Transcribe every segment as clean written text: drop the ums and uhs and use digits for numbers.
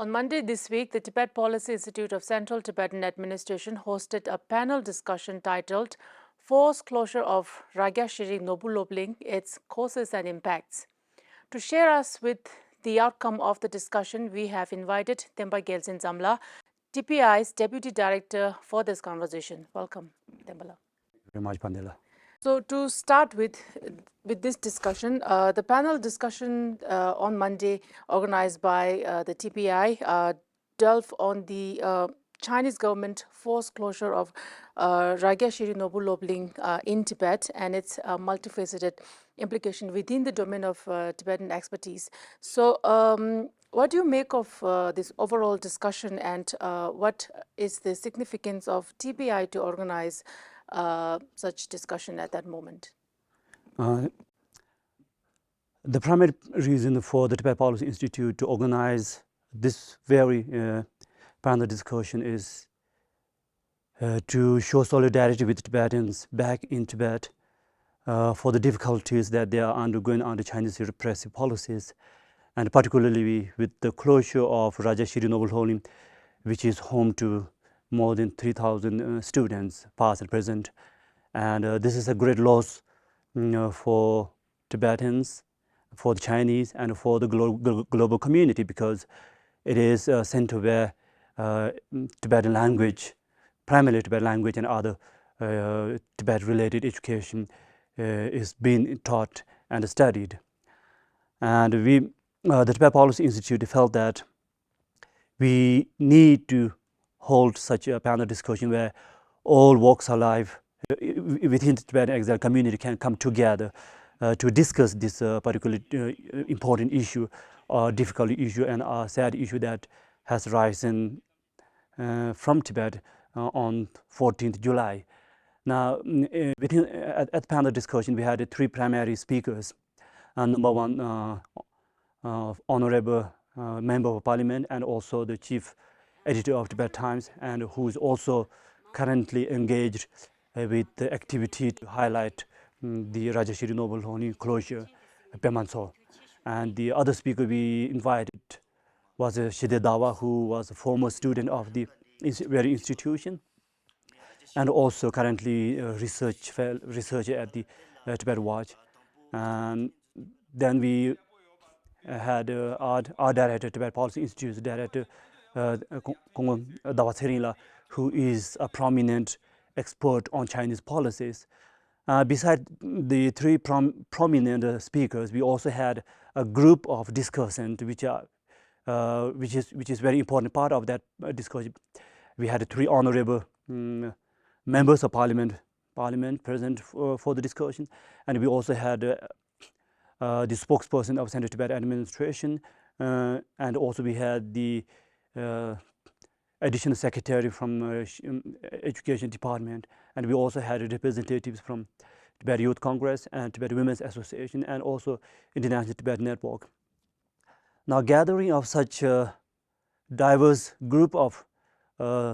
On Monday this week, the Tibet Policy Institute of Central Tibetan Administration hosted a panel discussion titled Forced Closure of Ragya, Sherig, Norbu, Lobling, Its Causes and Impacts. To share us with the outcome of the discussion, we have invited Tempa Gyaltsen Zamlha, TPI's Deputy Director, for this conversation. Welcome, Tempa. Thank you very much, Panelists. So to start with this discussion, the panel discussion on Monday organized by the TPI delved on the Chinese government forced closure of Ragya, Sherig, Norbu, Lobling in Tibet and its multifaceted implication within the domain of Tibetan expertise. So what do you make of this overall discussion, and what is the significance of TPI to organize such discussion at that moment? The primary reason for the Tibet Policy Institute to organize this very panel discussion is to show solidarity with Tibetans back in Tibet for the difficulties that they are undergoing under Chinese repressive policies, and particularly with the closure of Ragya, Sherig, Norbu, Lobling, which is home to more than 3,000 students, past and present. And this is a great loss for Tibetans, for the Chinese, and for the global community, because it is a center where Tibetan language, primarily Tibetan language and other Tibet-related education is being taught and studied. And the Tibet Policy Institute felt that we need to hold such a panel discussion where all walks of life within the Tibetan exile community can come together to discuss this particularly important issue, or difficult issue, and a sad issue that has risen from Tibet on 14th July. Now, at the panel discussion, we had three primary speakers. Number one, Honorable Member of Parliament, and also the Chief Editor of Tibet Times, and who is also currently engaged with the activity to highlight the Ragya, Sherig, Norbu, Lobling closure, Pemanso. And the other speaker we invited was Shide Dawa, who was a former student of the very institution, and also currently researcher at the Tibet Watch. And then we had our director, Tibet Policy Institute Director, who is a prominent expert on Chinese policies. Beside the three prominent speakers, we also had a group of discussants, which is very important part of that discussion. We had three honorable members of parliament present for the discussion, and we also had the spokesperson of Central Tibet Administration, and also we had the additional secretary from Education Department, and we also had representatives from Tibet Youth Congress and Tibet Women's Association, and also International Tibet Network. Now, gathering of such a diverse group of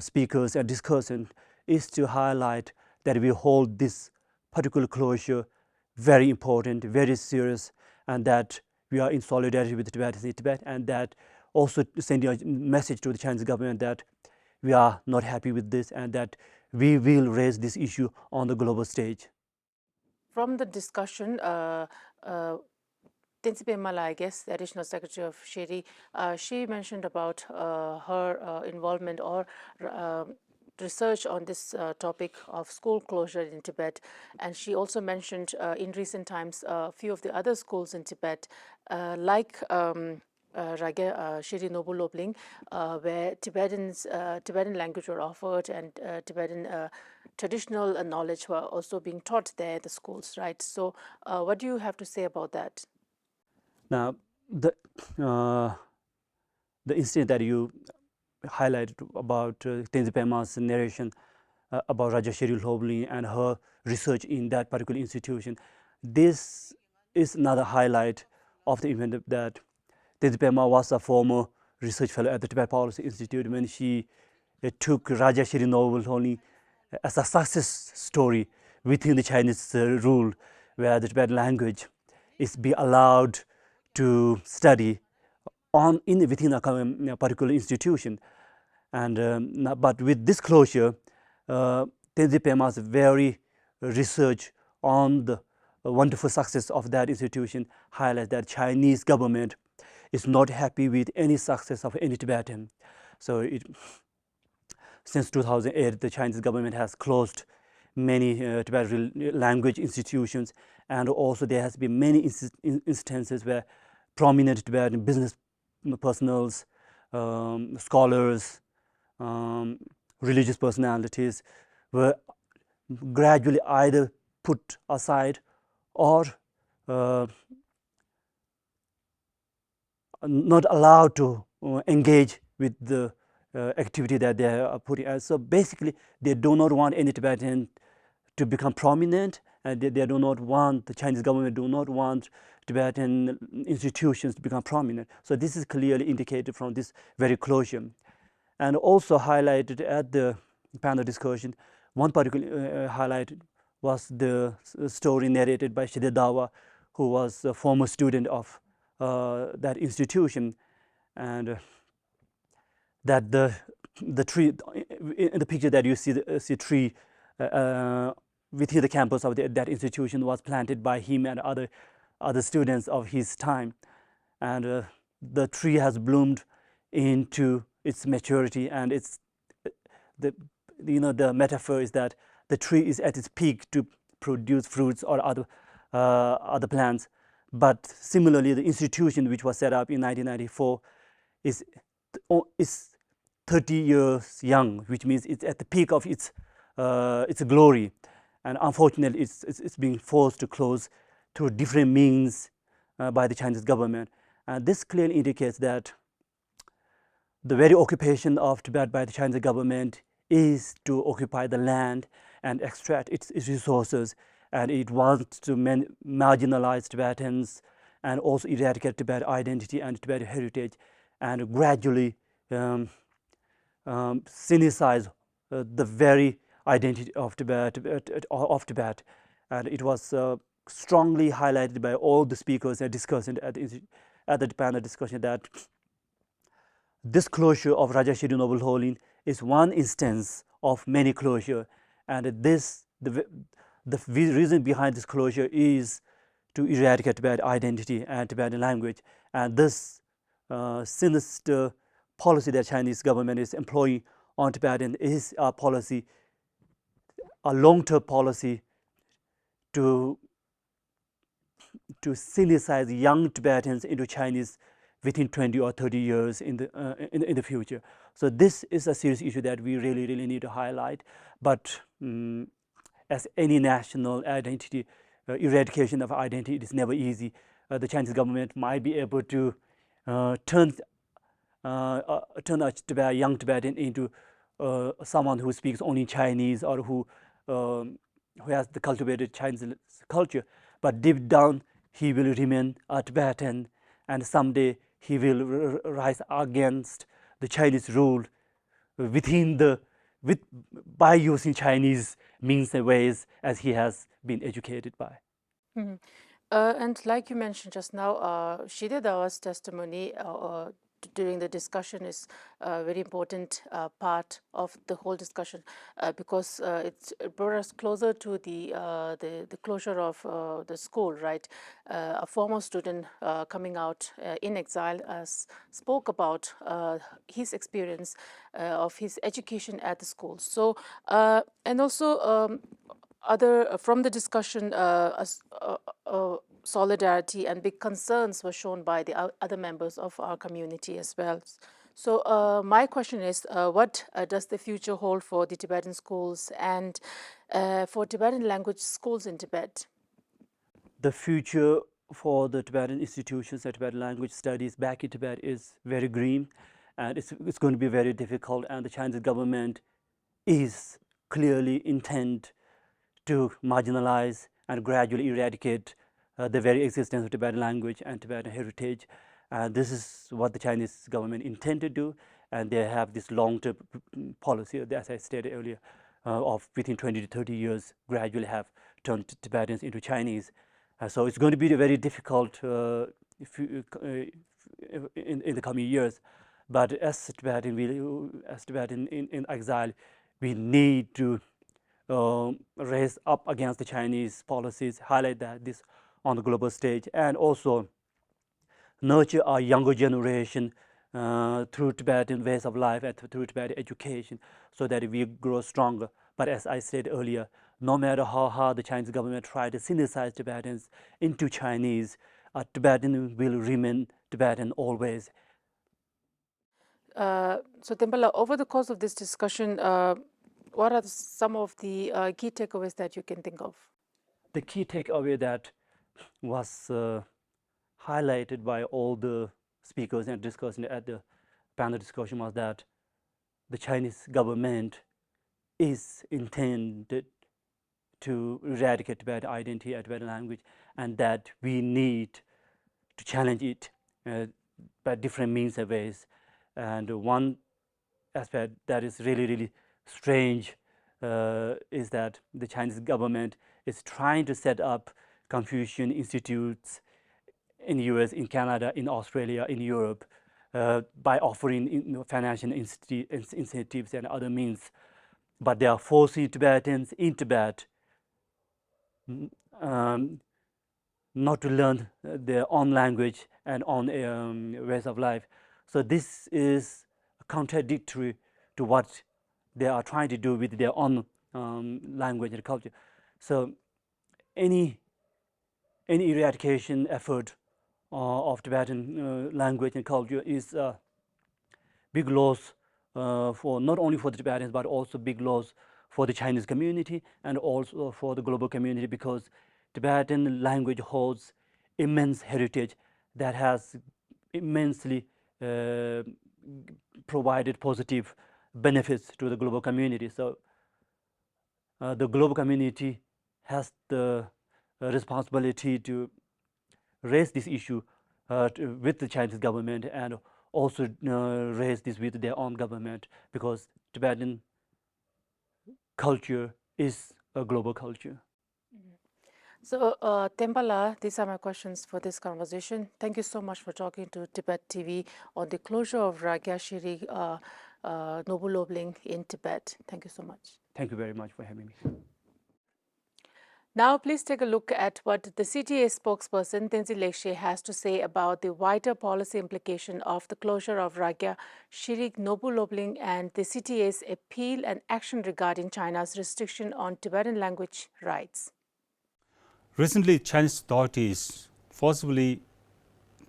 speakers and discussants is to highlight that we hold this particular closure very important, very serious, and that we are in solidarity with the Tibetans in Tibet, and that also sending a message to the Chinese government that we are not happy with this, and that we will raise this issue on the global stage. From the discussion, Tenzin Mala, I guess, the Additional Secretary of Sherig, she mentioned about her involvement or research on this topic of school closure in Tibet, and she also mentioned in recent times a few of the other schools in Tibet, like Ragya, Sherig, Norbu, Lobling, where Tibetan language were offered, and Tibetan traditional knowledge were also being taught there at the schools, right? So what do you have to say about that? Now, the incident that you highlighted about Tenzin Ma's narration about Ragya, Sherig, Lobling and her research in that particular institution, this is another highlight of the event that Tenzin Ma was a former research fellow at the Tibet Policy Institute when she took Ragya, Sherig, Norbu, Lobling as a success story within the Chinese rule, where the Tibetan language is be allowed to study within a particular institution. And but with this closure, Tenzin Pema's very research on the wonderful success of that institution highlights that Chinese government is not happy with any success of any Tibetan. So since 2008, the Chinese government has closed many Tibetan language institutions, and also there has been many instances where prominent Tibetan business personals, scholars, religious personalities were gradually either put aside or not allowed to engage with the activity that they are putting out. So basically, they do not want any Tibetan to become prominent, and they do not want, the Chinese government do not want Tibetan institutions to become prominent. So this is clearly indicated from this very closure. And also highlighted at the panel discussion, one particular highlight was the story narrated by Sherig, who was a former student of that institution, and that the tree in the picture that you see tree within the campus of that institution was planted by him and other students of his time, and the tree has bloomed into its maturity, and it's the metaphor is that the tree is at its peak to produce fruits or other plants. But similarly, the institution which was set up in 1994 is 30 years young, which means it's at the peak of its glory, and unfortunately it's being forced to close through different means by the Chinese government. And this clearly indicates that the very occupation of Tibet by the Chinese government is to occupy the land and extract its resources, and it wants to marginalize Tibetans and also eradicate Tibetan identity and Tibetan heritage, and gradually synthesize the very identity of Tibet. And it was strongly highlighted by all the speakers and discussant at the panel discussion that this closure of Raja Sherig Noble Holding is one instance of many closure, and the reason behind this closure is to eradicate Tibetan identity and Tibetan language. And this sinister policy that Chinese government is employing on Tibetan is a policy, a long-term policy to synthesize young Tibetans into Chinese within 20 or 30 years in the future. So this is a serious issue that we really need to highlight. But as any national identity, eradication of identity is never easy. The Chinese government might be able to turn a young Tibetan into someone who speaks only Chinese, or who has the cultivated Chinese culture, but deep down he will remain a Tibetan, and someday he will rise against the Chinese rule by using Chinese means and ways as he has been educated by. Mm-hmm. And like you mentioned just now, Shiridawa's testimony during the discussion is a very important part of the whole discussion, because it brought us closer to the closure of the school, right? A former student coming out in exile spoke about his experience of his education at the school. So, and also from the discussion, solidarity and big concerns were shown by the other members of our community as well. So my question is, what does the future hold for the Tibetan schools and for Tibetan language schools in Tibet? The future for the Tibetan institutions and Tibetan language studies back in Tibet is very grim, and it's going to be very difficult, and the Chinese government is clearly intent to marginalize and gradually eradicate the very existence of Tibetan language and Tibetan heritage. And this is what the Chinese government intend to do, and they have this long-term policy, as I stated earlier, of within 20 to 30 years gradually have turned Tibetans into Chinese. So it's going to be very difficult in the coming years. But as Tibetan, in exile, we need to raise up against the Chinese policies, highlight this on the global stage, and also nurture our younger generation through Tibetan ways of life and through Tibetan education, so that we grow stronger. But as I said earlier, no matter how hard the Chinese government try to synthesize Tibetans into Chinese, Tibetan will remain Tibetan always. So Tempala, over the course of this discussion, what are some of the key takeaways that you can think of? The key takeaway that was highlighted by all the speakers and discussing at the panel discussion was that the Chinese government is intended to eradicate Tibetan identity and Tibetan language, and that we need to challenge it by different means and ways. And one aspect that is really strange is that the Chinese government is trying to set up Confucian institutes in the US, in Canada, in Australia, in Europe, by offering financial incentives and other means. But they are forcing Tibetans in Tibet not to learn their own language and own ways of life. So this is contradictory to what they are trying to do with their own language and culture. So any eradication effort of Tibetan language and culture is a big loss for not only for the Tibetans, but also big loss for the Chinese community and also for the global community, because Tibetan language holds immense heritage that has immensely provided positive benefits to the global community. So the global community has the responsibility to raise this issue with the Chinese government, and also raise this with their own government, because Tibetan culture is a global culture. So, Tempala, these are my questions for this conversation. Thank you so much for talking to Tibettv on the closure of Ragya, Sherig, Norbu, Lobling in Tibet. Thank you so much. Thank you very much for having me. Now, please take a look at what the CTA spokesperson Tenzin Lekshe has to say about the wider policy implication of the closure of Ragya, Sherig, Norbu, Lobling, and the CTA's appeal and action regarding China's restriction on Tibetan language rights. Recently, Chinese authorities forcibly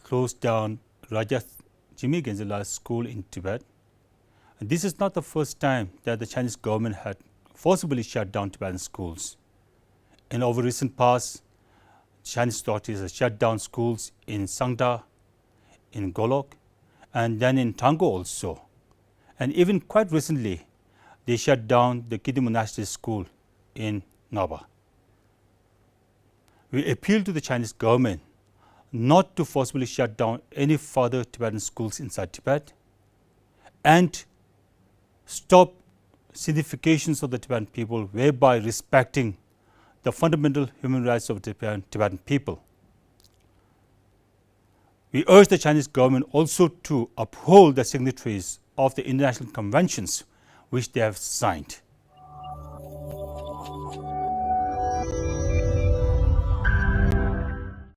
closed down Ragya Gyaltsen school in Tibet. And this is not the first time that the Chinese government had forcibly shut down Tibetan schools. In over recent past, Chinese authorities have shut down schools in Zamlha, in Golok, and then in Tango also. And even quite recently, they shut down the Kidi Monastery School in Naba. We appeal to the Chinese government not to forcibly shut down any further Tibetan schools inside Tibet, and stop significations of the Tibetan people, whereby respecting the fundamental human rights of the Tibetan people. We urge the Chinese government also to uphold the signatories of the international conventions which they have signed.